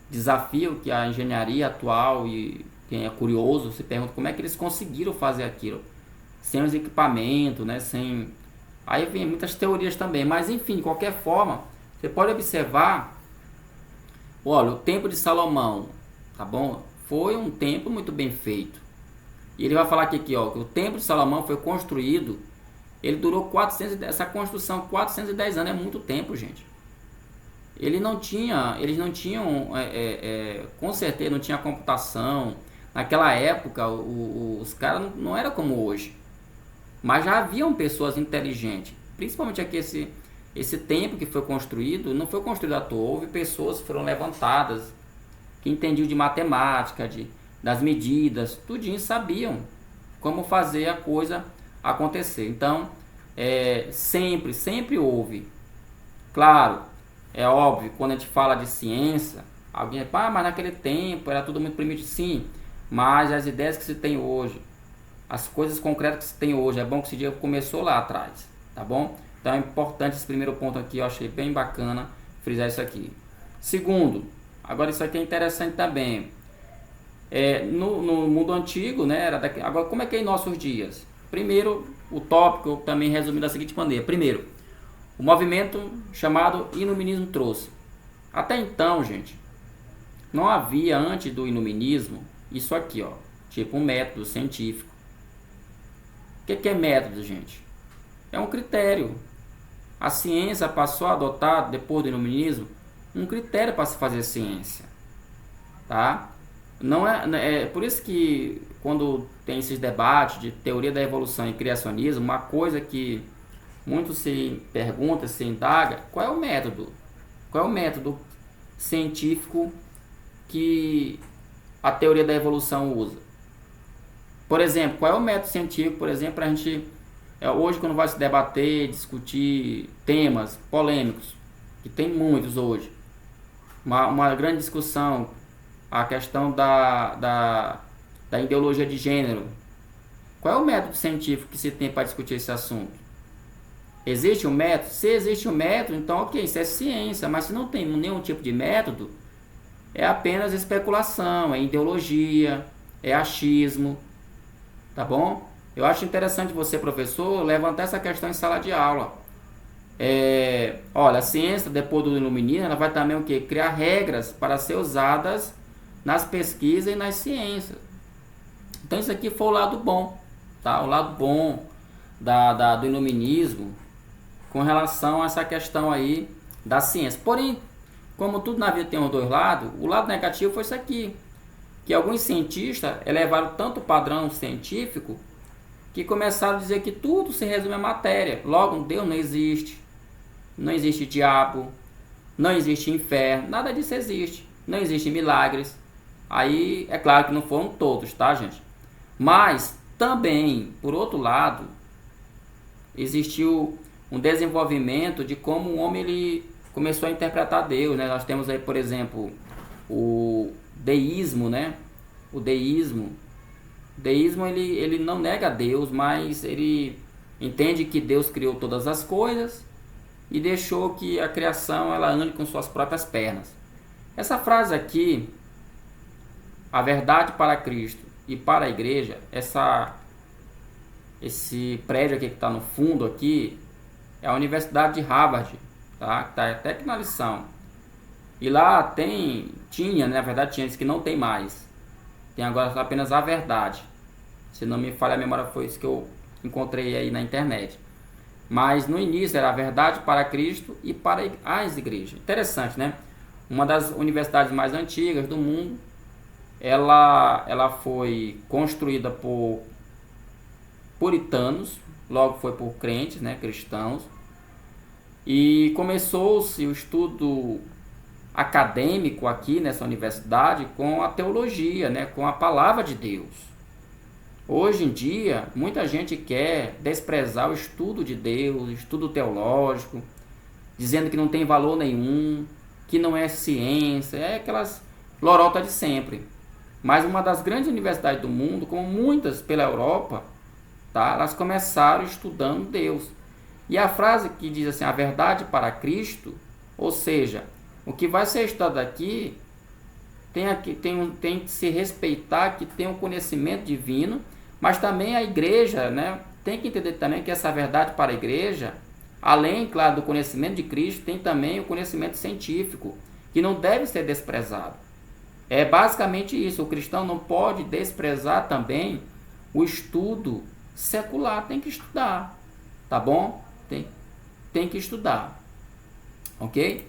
desafios que a engenharia atual, e quem é curioso se pergunta como é que eles conseguiram fazer aquilo, sem os equipamentos, né, aí vem muitas teorias também, mas enfim, de qualquer forma, você pode observar, olha, o templo de Salomão, tá bom? Foi um templo muito bem feito. E ele vai falar aqui, ó, que o templo de Salomão foi construído, ele durou essa construção 410 anos, é muito tempo, gente. Eles não tinham, com certeza não tinha computação. Naquela época, os caras não eram como hoje. Mas já haviam pessoas inteligentes. Principalmente aqui esse templo que foi construído, não foi construído à toa. Houve pessoas que foram levantadas, que entendiam de matemática, das medidas, tudinho sabiam como fazer a coisa acontecer. Então, sempre houve. Claro, é óbvio, quando a gente fala de ciência, alguém fala, mas naquele tempo era tudo muito primitivo. Sim, mas as ideias que se tem hoje, as coisas concretas que se tem hoje, é bom que esse dia começou lá atrás, tá bom? Então é importante esse primeiro ponto aqui, eu achei bem bacana frisar isso aqui. Segundo, agora isso aqui é interessante também. No mundo antigo, né, agora como é que é em nossos dias? Primeiro, o tópico também resumido da seguinte maneira. Primeiro, o movimento chamado iluminismo trouxe. Até então, gente, não havia antes do iluminismo isso aqui, ó, tipo um método científico. O que é método, gente? É um critério. A ciência passou a adotar, depois do iluminismo, um critério para se fazer ciência, tá? Não é por isso que quando tem esses debates de teoria da evolução e criacionismo, uma coisa que muito se pergunta, se indaga, qual é o método? Qual é o método científico que a teoria da evolução usa? Por exemplo, qual é o método científico, por exemplo, para a gente hoje quando vai se debater, discutir temas polêmicos, que tem muitos hoje, uma grande discussão, a questão da ideologia de gênero. Qual é o método científico que se tem para discutir esse assunto? Existe um método? Se existe um método, então ok, isso é ciência, mas se não tem nenhum tipo de método, é apenas especulação, é ideologia, é achismo, tá bom? Eu acho interessante você, professor, levantar essa questão em sala de aula. Olha, a ciência, depois do iluminismo, ela vai também o quê? Criar regras para ser usadas nas pesquisas e nas ciências. Então isso aqui foi o lado bom, tá? O lado bom do iluminismo com relação a essa questão aí da ciência. Porém, como tudo na vida tem os dois lados, o lado negativo foi isso aqui, que alguns cientistas elevaram tanto o padrão científico que começaram a dizer que tudo se resume à matéria. Logo, Deus não existe, não existe diabo, não existe inferno, nada disso existe, não existem milagres. Aí, é claro que não foram todos, tá, gente? Mas, também, por outro lado, existiu um desenvolvimento de como o homem ele começou a interpretar Deus, né? Nós temos aí, por exemplo, o deísmo, né? O deísmo ele não nega Deus, mas ele entende que Deus criou todas as coisas e deixou que a criação ela ande com suas próprias pernas. Essa frase aqui, a verdade para Cristo e para a igreja, esse prédio aqui que está no fundo aqui, é a Universidade de Harvard, tá? Tá até aqui na lição. E lá tinha, né? Na verdade tinha, isso que não tem mais. Tem agora apenas a verdade. Se não me falha a memória, foi isso que eu encontrei aí na internet. Mas no início era a verdade para Cristo e para as igrejas. Interessante, né? Uma das universidades mais antigas do mundo. Ela foi construída por puritanos, logo foi por crentes, né, cristãos. E começou-se o estudo acadêmico aqui nessa universidade com a teologia, né, com a palavra de Deus. Hoje em dia, muita gente quer desprezar o estudo de Deus, o estudo teológico, dizendo que não tem valor nenhum, que não é ciência, é aquelas lorotas de sempre. Mas uma das grandes universidades do mundo, como muitas pela Europa, tá, elas começaram estudando Deus. E a frase que diz assim, a verdade para Cristo, ou seja, o que vai ser estudado aqui tem que se respeitar, que tem um conhecimento divino, mas também a igreja, né, tem que entender também que essa verdade para a igreja, além, claro, do conhecimento de Cristo, tem também o conhecimento científico, que não deve ser desprezado. É basicamente isso, o cristão não pode desprezar também o estudo secular, tem que estudar, tá bom? Tem que estudar, ok?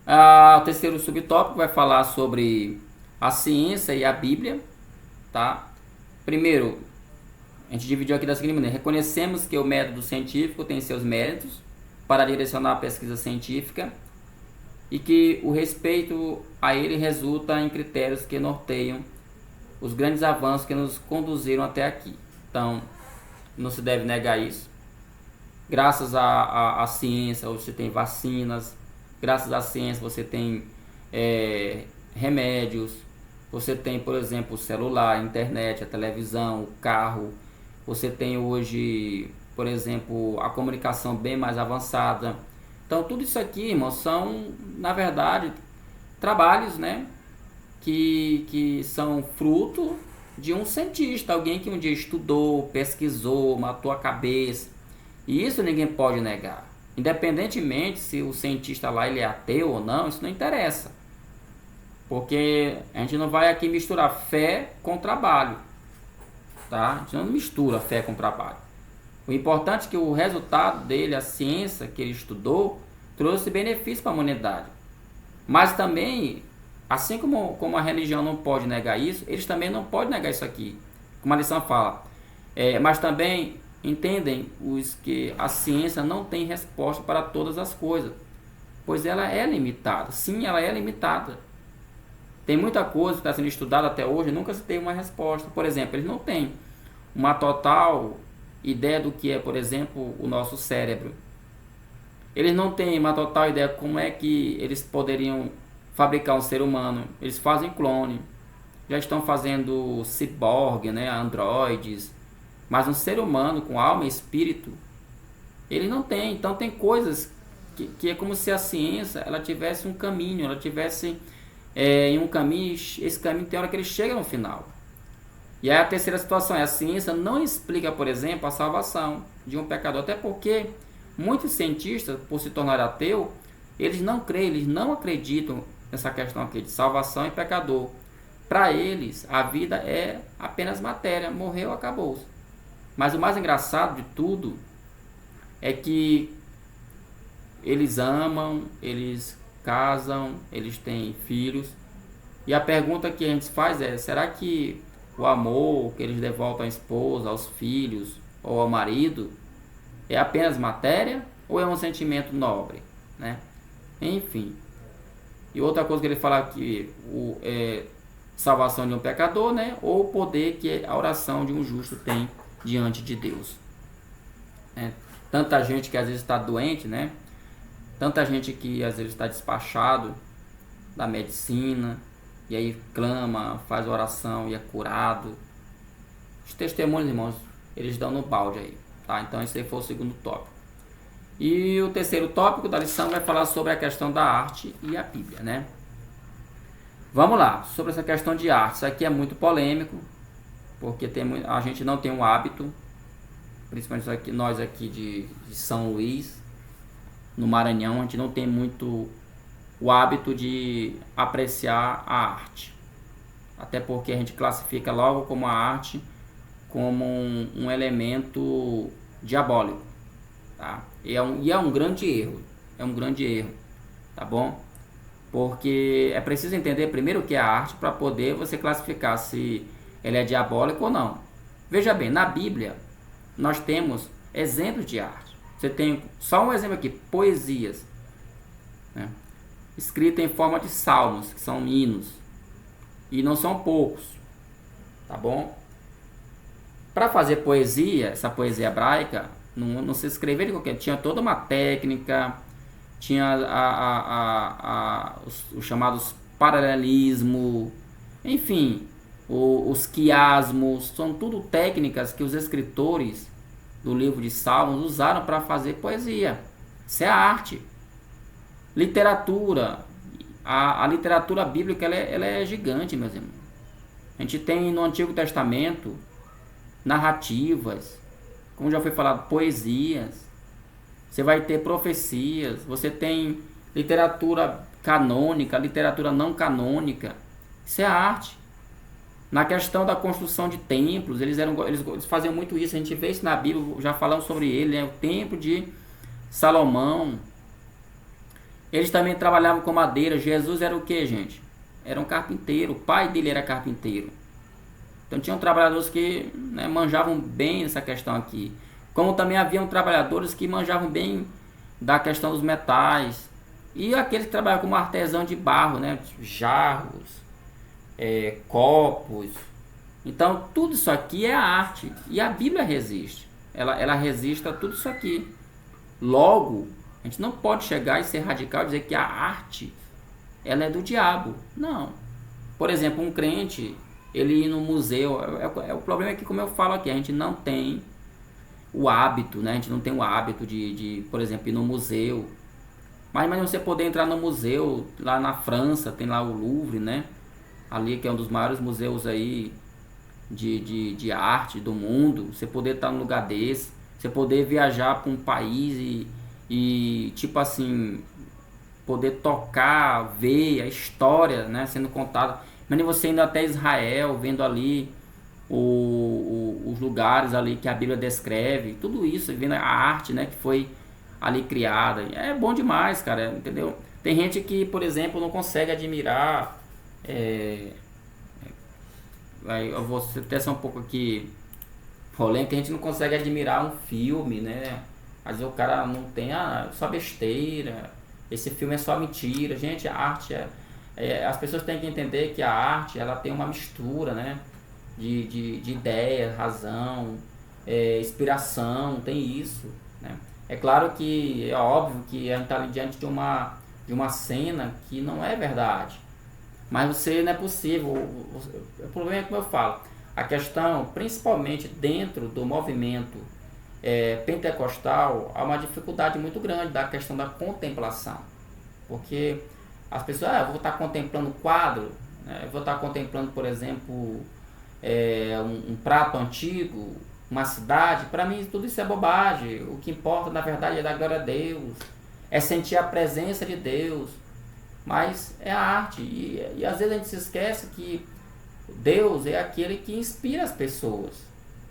O terceiro subtópico vai falar sobre a ciência e a Bíblia, tá? Primeiro, a gente dividiu aqui da seguinte maneira: reconhecemos que o método científico tem seus méritos para direcionar a pesquisa científica e que o respeito a ele resulta em critérios que norteiam os grandes avanços que nos conduziram até aqui. Então, não se deve negar isso. Graças à ciência, você tem vacinas. Graças à ciência, você tem remédios. Você tem, por exemplo, o celular, a internet, a televisão, o carro. Você tem hoje, por exemplo, a comunicação bem mais avançada. Então, tudo isso aqui, irmão, são, na verdade, trabalhos, né, que são fruto de um cientista, alguém que um dia estudou, pesquisou, matou a cabeça. E isso ninguém pode negar. Independentemente se o cientista lá ele é ateu ou não, isso não interessa. Porque a gente não vai aqui misturar fé com trabalho. Tá? A gente não mistura fé com trabalho. O importante é que o resultado dele, a ciência que ele estudou, trouxe benefício para a humanidade. Mas também, assim como a religião não pode negar isso, eles também não podem negar isso aqui. Como a lição fala. Mas também entendem que a ciência não tem resposta para todas as coisas. Pois ela é limitada. Sim, ela é limitada. Tem muita coisa que está sendo estudada até hoje e nunca se tem uma resposta. Por exemplo, eles não têm uma total ideia do que é, por exemplo, o nosso cérebro. Eles não têm uma total ideia como é que eles poderiam fabricar um ser humano. Eles fazem clone. Já estão fazendo ciborgue, né, androides. Mas um ser humano com alma e espírito, ele não tem. Então tem coisas que é como se a ciência ela tivesse um caminho, ela tivesse em um caminho, esse caminho tem hora que ele chega no final. E aí a terceira situação é a ciência não explica, por exemplo, a salvação de um pecador, até porque muitos cientistas, por se tornar ateu, eles não creem, eles não acreditam nessa questão aqui de salvação e pecador. Para eles, a vida é apenas matéria, morreu, acabou. Mas o mais engraçado de tudo é que eles amam, eles casam, eles têm filhos. E a pergunta que a gente faz é, será que o amor que eles devolvem à esposa, aos filhos ou ao marido é apenas matéria ou é um sentimento nobre, né? Enfim. E outra coisa que ele fala aqui, salvação de um pecador, né? Ou o poder que a oração de um justo tem diante de Deus. Tanta gente que às vezes está doente, né? Tanta gente que às vezes está despachado da medicina e aí clama, faz oração e é curado. Os testemunhos, irmãos, eles dão no balde aí, tá? Então esse aí foi o segundo tópico. E o terceiro tópico da lição vai falar sobre a questão da arte e a Bíblia, né? Vamos lá, sobre essa questão de arte. Isso aqui é muito polêmico, porque a gente não tem um hábito, principalmente nós aqui de São Luís, no Maranhão, a gente não tem muito o hábito de apreciar a arte. Até porque a gente classifica logo como a arte como um elemento diabólico, tá? E é um grande erro, tá bom? Porque é preciso entender primeiro o que é a arte para poder você classificar se ele é diabólico ou não. Veja bem, na Bíblia nós temos exemplos de arte. Você tem só um exemplo aqui, poesias, né? Escrita em forma de salmos, que são hinos, e não são poucos, tá bom? Para fazer poesia, essa poesia hebraica, não se escrevia de qualquer, tinha toda uma técnica, tinha os chamados paralelismo, enfim, os quiasmos, são tudo técnicas que os escritores do livro de Salmos usaram para fazer poesia. Isso é arte. Literatura. A literatura bíblica ela é gigante, meus irmãos. A gente tem no Antigo Testamento narrativas, como já foi falado, poesias. Você vai ter profecias. Você tem literatura canônica, literatura não canônica. Isso é arte. Na questão da construção de templos, eles faziam muito isso. A gente vê isso na Bíblia, já falamos sobre ele, né? O templo de Salomão. Eles também trabalhavam com madeira. Jesus era o que, gente? Era um carpinteiro. O pai dele era carpinteiro. Então tinham trabalhadores que, né, manjavam bem essa questão aqui. Como também haviam trabalhadores que manjavam bem da questão dos metais. E aqueles que trabalhavam como artesão de barro, né? Jarros, copos, Então, tudo isso aqui é arte. E a Bíblia resiste. Ela resiste a tudo isso aqui. Logo, a gente não pode chegar e ser radical e dizer que a arte ela é do diabo. Não. Por exemplo, um crente, ele ir no museu, o problema é que, como eu falo aqui, a gente não tem o hábito, né? A gente não tem o hábito por exemplo, ir no museu. Mas você poder entrar no museu, lá na França, tem lá o Louvre, né? Ali que é um dos maiores museus aí de arte do mundo. Você poder estar num lugar desse, você poder viajar para um país e tipo assim, poder tocar, ver a história, né, sendo contada. Mas você indo até Israel, vendo ali os lugares ali que a Bíblia descreve, tudo isso, vendo a arte, né, que foi ali criada. É bom demais, cara, entendeu? Tem gente que, por exemplo, não consegue admirar. Eu vou até ser um pouco aqui polêmico, a gente não consegue admirar um filme, né? Às vezes o cara não tem só besteira, esse filme é só mentira. Gente, a arte as pessoas têm que entender que a arte ela tem uma mistura, né? De ideia, razão, inspiração, tem isso, né? É claro que é óbvio que a gente está diante de uma cena que não é verdade, mas você não é possível. O problema é como eu falo, a questão, principalmente dentro do movimento pentecostal, há uma dificuldade muito grande da questão da contemplação, porque as pessoas, eu vou estar contemplando quadro, né? Eu vou estar contemplando, por exemplo, um prato antigo, uma cidade. Para mim tudo isso é bobagem. O que importa na verdade é dar glória a Deus, é sentir a presença de Deus. Mas é a arte, e às vezes a gente se esquece que Deus é aquele que inspira as pessoas,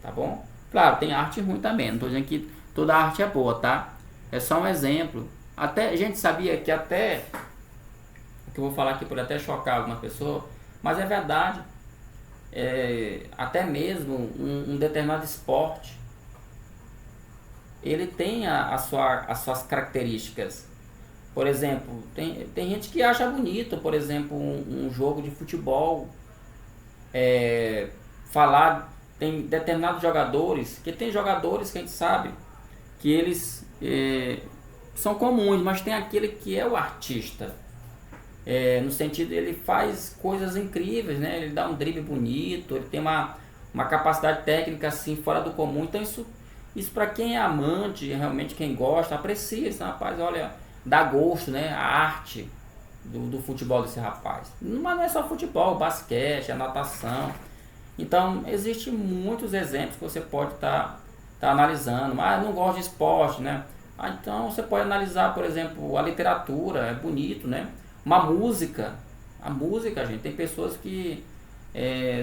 tá bom? Claro, tem arte ruim também, não estou dizendo que toda arte é boa, tá? É só um exemplo. Até a gente sabia que até, o que eu vou falar aqui pode até chocar alguma pessoa, mas é verdade. Até mesmo um determinado esporte, ele tem as suas características. Por exemplo, tem gente que acha bonito, por exemplo, um jogo de futebol, tem determinados jogadores, que tem jogadores que a gente sabe que eles são comuns, mas tem aquele que é o artista, no sentido, ele faz coisas incríveis, né? Ele dá um drible bonito, ele tem uma capacidade técnica assim fora do comum. Então isso para quem é amante, realmente quem gosta, aprecia esse rapaz, olha, dá gosto, né? A arte do futebol desse rapaz. Mas não é só futebol, basquete, a natação. Então, existem muitos exemplos que você pode estar analisando. Mas eu não gosto de esporte, né? Então, você pode analisar, por exemplo, a literatura, é bonito, né? Uma música. A música, gente, tem pessoas que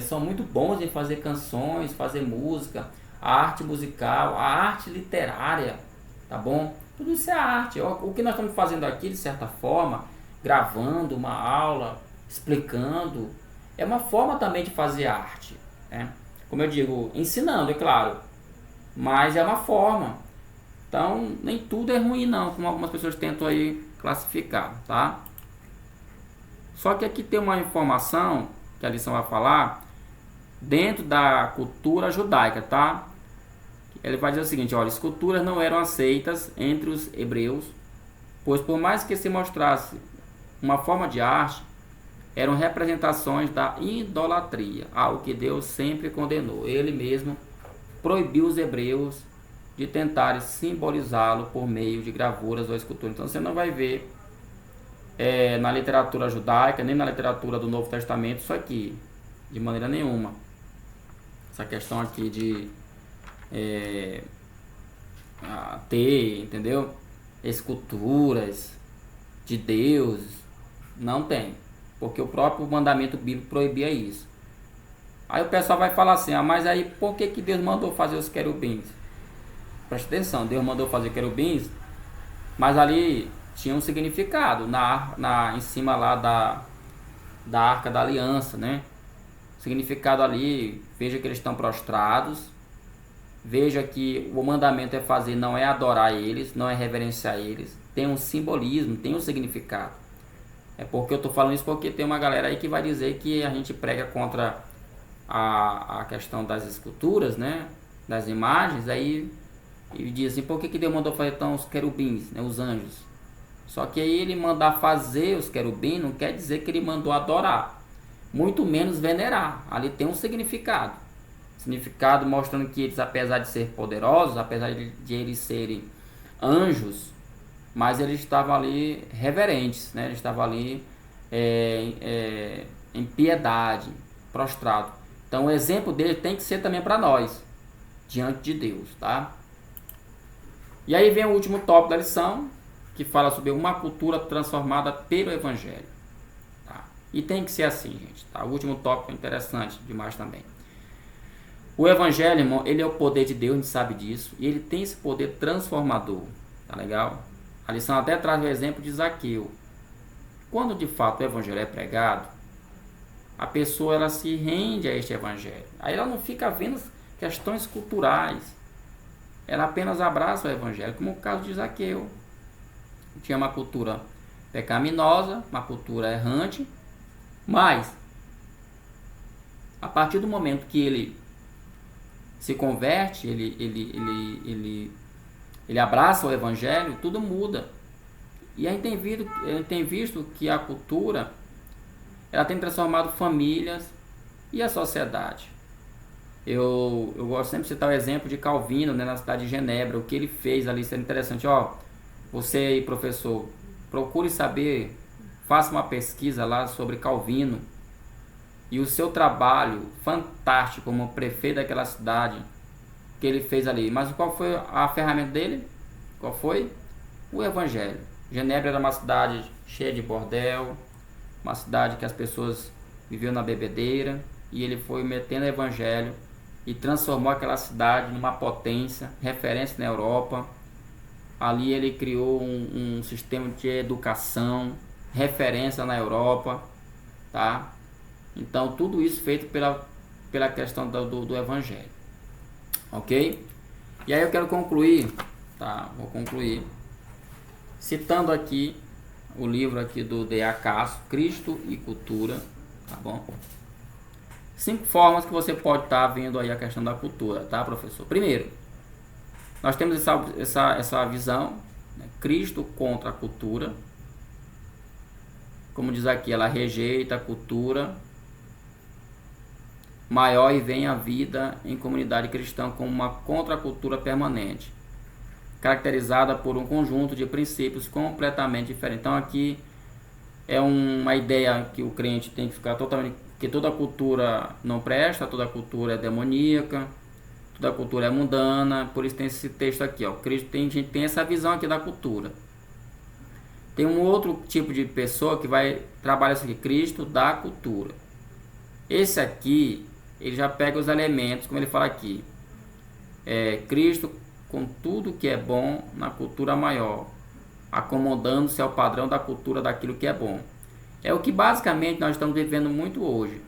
são muito bons em fazer canções, fazer música. A arte musical, a arte literária, tá bom? Tudo isso é arte. O que nós estamos fazendo aqui, de certa forma, gravando uma aula, explicando, é uma forma também de fazer arte, né? Como eu digo, ensinando, é claro, mas é uma forma. Então, nem tudo é ruim não, como algumas pessoas tentam aí classificar, tá? Só que aqui tem uma informação que a lição vai falar dentro da cultura judaica, tá? Ele vai dizer o seguinte, olha, esculturas não eram aceitas entre os hebreus, pois por mais que se mostrasse uma forma de arte, eram representações da idolatria, algo que Deus sempre condenou. Ele mesmo proibiu os hebreus de tentarem simbolizá-lo por meio de gravuras ou esculturas. Então você não vai ver na literatura judaica, nem na literatura do Novo Testamento, isso aqui, de maneira nenhuma. Essa questão aqui de ter, entendeu? Esculturas de Deus, não tem, porque o próprio mandamento bíblico proibia isso. Aí o pessoal vai falar assim, mas aí por que Deus mandou fazer os querubins? Preste atenção, Deus mandou fazer querubins, mas ali tinha um significado em cima lá da Arca da Aliança, né? Significado ali, veja que eles estão prostrados, veja que o mandamento é fazer, não é adorar eles, não é reverenciar eles, tem um simbolismo, tem um significado. É porque eu estou falando isso porque tem uma galera aí que vai dizer que a gente prega contra a questão das esculturas, né, das imagens, aí ele diz assim, por que Deus mandou fazer então os querubins, né, os anjos? Só que aí ele mandar fazer os querubins não quer dizer que ele mandou adorar, muito menos venerar. Ali tem um significado mostrando que eles, apesar de ser poderosos, apesar de eles serem anjos, mas eles estavam ali reverentes, né? Eles estavam ali em piedade, prostrado. Então o exemplo dele tem que ser também para nós, diante de Deus, tá? E aí vem o último tópico da lição, que fala sobre uma cultura transformada pelo Evangelho. Tá? E tem que ser assim, gente. Tá? O último tópico é interessante demais também. O Evangelho, irmão, ele é o poder de Deus, a gente sabe disso, e ele tem esse poder transformador. Tá legal? A lição até traz o exemplo de Zaqueu. Quando de fato o Evangelho é pregado, a pessoa ela se rende a este Evangelho. Aí ela não fica vendo questões culturais. Ela apenas abraça o Evangelho, como o caso de Zaqueu. Tinha uma cultura pecaminosa, uma cultura errante, mas a partir do momento que ele se converte, ele abraça o Evangelho, tudo muda. E a gente tem visto que a cultura ela tem transformado famílias e a sociedade. Eu gosto sempre de citar o exemplo de Calvino, né, na cidade de Genebra, o que ele fez ali, isso é interessante. Você aí, professor, procure saber, faça uma pesquisa lá sobre Calvino e o seu trabalho fantástico como prefeito daquela cidade que ele fez ali. Mas qual foi a ferramenta dele? Qual foi? O Evangelho. Genebra era uma cidade cheia de bordel, uma cidade que as pessoas viviam na bebedeira, e ele foi metendo o Evangelho e transformou aquela cidade numa potência, referência na Europa. Ali ele criou um sistema de educação, referência na Europa, tá? Então tudo isso feito pela questão do Evangelho, ok? E aí eu quero concluir, tá? Vou concluir citando aqui o livro aqui do D.A. Castro, Cristo e Cultura, tá bom? 5 formas que você pode estar vendo aí a questão da cultura, tá, professor? Primeiro, nós temos essa visão, né? Cristo contra a cultura. Como diz aqui, ela rejeita a cultura maior e vem a vida em comunidade cristã como uma contracultura permanente, caracterizada por um conjunto de princípios completamente diferentes. Então aqui é uma ideia que o crente tem que ficar totalmente, que toda cultura não presta, toda cultura é demoníaca, toda cultura é mundana. Por isso tem esse texto aqui, ó. Cristo a gente tem essa visão aqui da cultura. Tem um outro tipo de pessoa que vai trabalhar isso aqui, Cristo da cultura. Esse aqui, ele já pega os elementos, como ele fala aqui, Cristo com tudo que é bom na cultura maior, acomodando-se ao padrão da cultura daquilo que é bom. É o que basicamente nós estamos vivendo muito hoje.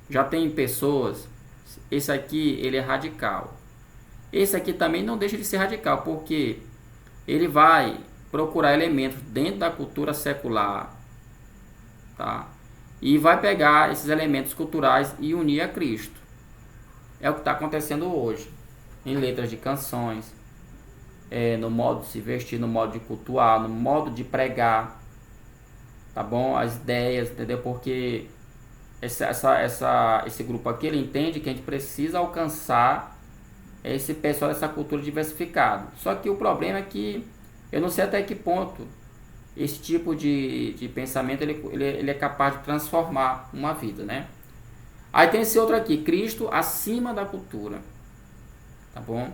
Já tem pessoas, esse aqui ele é radical. Esse aqui também não deixa de ser radical, porque ele vai procurar elementos dentro da cultura secular, tá? E vai pegar esses elementos culturais e unir a Cristo. É o que está acontecendo hoje, em letras de canções, no modo de se vestir, no modo de cultuar, no modo de pregar, tá bom? As ideias, entendeu? Porque esse grupo aqui, ele entende que a gente precisa alcançar esse pessoal dessa cultura diversificada. Só que o problema é que eu não sei até que ponto esse tipo de pensamento ele é capaz de transformar uma vida, né? Aí tem esse outro aqui, Cristo acima da cultura, tá bom?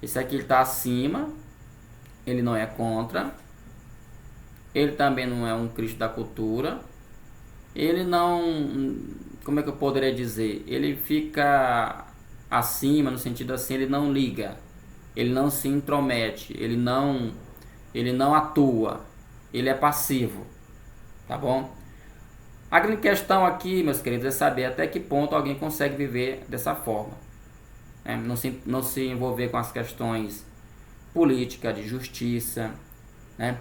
Esse aqui está acima, ele não é contra, ele também não é um Cristo da cultura, ele não, como é que eu poderia dizer? Ele fica acima no sentido assim, ele não liga, ele não se intromete, ele não atua, ele é passivo, tá bom? A grande questão aqui, meus queridos, é saber até que ponto alguém consegue viver dessa forma, né? Não se envolver com as questões políticas, de justiça, né?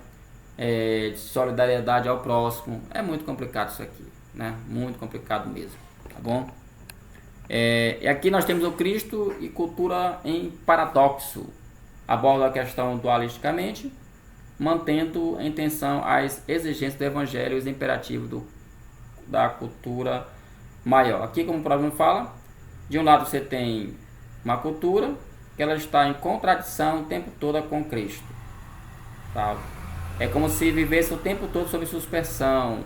De solidariedade ao próximo. É muito complicado isso aqui, né? Muito complicado mesmo, tá bom? E aqui nós temos o Cristo e cultura em paradoxo. Aborda a questão dualisticamente, mantendo em tensão as exigências do Evangelho e os imperativos da cultura maior. Aqui, como o próprio fala, de um lado você tem uma cultura que ela está em contradição o tempo todo com Cristo. Tá? É como se vivesse o tempo todo sob suspensão,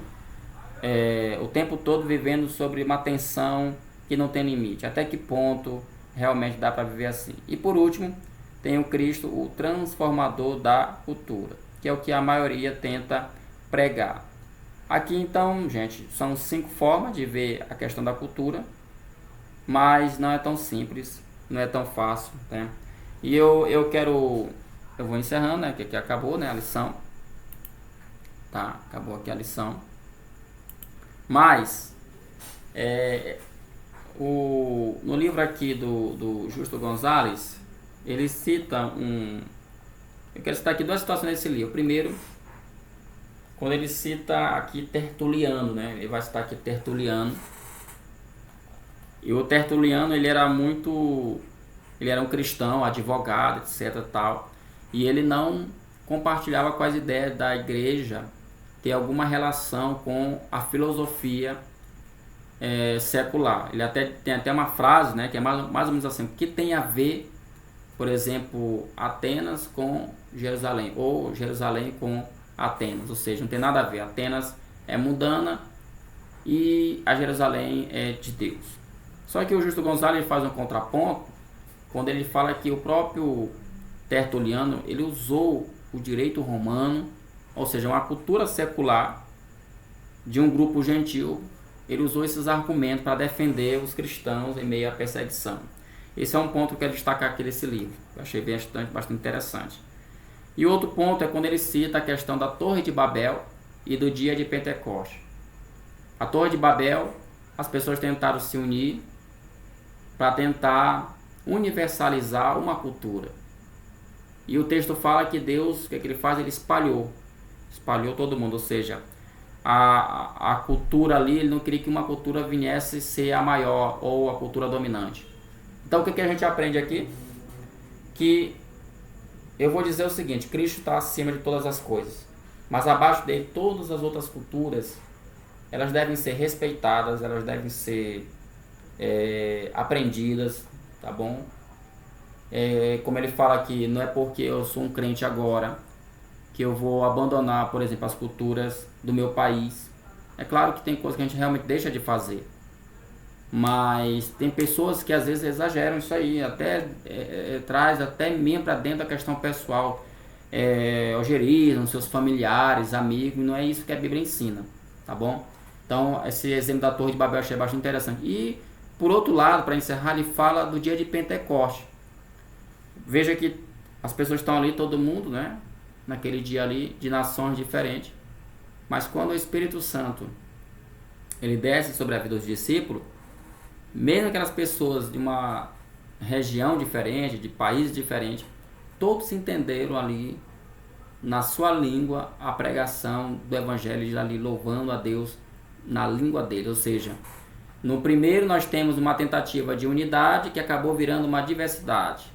o tempo todo vivendo sobre uma tensão que não tem limite. Até que ponto realmente dá para viver assim? E por último, tem o Cristo, o transformador da cultura, que é o que a maioria tenta pregar. Aqui então, gente, são 5 formas de ver a questão da cultura, mas não é tão simples, não é tão fácil, né? E eu vou encerrando, né? Que aqui acabou, né? A lição. Tá, acabou aqui a lição. Mas, no livro aqui do Justo Gonzalez, ele cita eu quero citar aqui 2 situações desse livro. Primeiro, quando ele cita aqui Tertuliano, né? Ele vai citar aqui Tertuliano. E o Tertuliano, ele era um cristão, advogado, etc, tal. E ele não compartilhava com as ideias da igreja ter alguma relação com a filosofia secular. Ele tem até uma frase, né, que é mais ou menos assim: o que tem a ver, por exemplo, Atenas com Jerusalém, ou Jerusalém com Atenas? Ou seja, não tem nada a ver. Atenas é mundana e a Jerusalém é de Deus. Só que o Justo Gonzalez faz um contraponto quando ele fala que o próprio Tertuliano, ele usou o direito romano, ou seja, uma cultura secular de um grupo gentil. Ele usou esses argumentos para defender os cristãos em meio à perseguição. Esse é um ponto que eu quero destacar aqui nesse livro. Eu achei bastante interessante. E outro ponto é quando ele cita a questão da Torre de Babel e do dia de Pentecostes. A Torre de Babel, as pessoas tentaram se unir para tentar universalizar uma cultura. E o texto fala que Deus, o que ele faz? Ele espalhou todo mundo, ou seja, a cultura ali, ele não queria que uma cultura viesse ser a maior ou a cultura dominante. Então o que a gente aprende aqui? Que eu vou dizer o seguinte: Cristo está acima de todas as coisas, mas abaixo dele todas as outras culturas, elas devem ser respeitadas, elas devem ser aprendidas, tá bom? Como ele fala aqui, não é porque eu sou um crente agora que eu vou abandonar, por exemplo, as culturas do meu país. É claro que tem coisas que a gente realmente deixa de fazer, mas tem pessoas que às vezes exageram isso aí, até traz até mesmo para dentro da questão pessoal, algerismo, seus familiares, amigos. Não é isso que a Bíblia ensina, tá bom? Então esse exemplo da Torre de Babel eu achei bastante interessante. E por outro lado, para encerrar, ele fala do dia de Pentecostes. Veja que as pessoas estão ali, todo mundo, né, naquele dia ali, de nações diferentes, mas quando o Espírito Santo ele desce sobre a vida dos discípulos, mesmo aquelas pessoas de uma região diferente, de países diferentes, todos entenderam ali na sua língua a pregação do Evangelho, ali louvando a Deus na língua deles. Ou seja, no primeiro nós temos uma tentativa de unidade que acabou virando uma diversidade,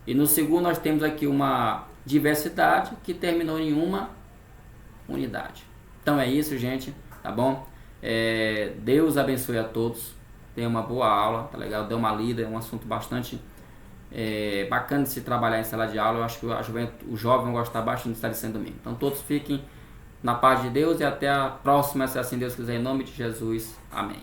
e no segundo nós temos aqui uma diversidade que terminou em uma unidade. Então é isso, gente, tá bom? Deus abençoe a todos. Tenha uma boa aula, tá legal? Dê uma lida, é um assunto bastante bacana de se trabalhar em sala de aula. Eu acho que o jovem vai gostar bastante de estar lição domingo. Então todos fiquem na paz de Deus e até a próxima, se assim Deus quiser, em nome de Jesus. Amém.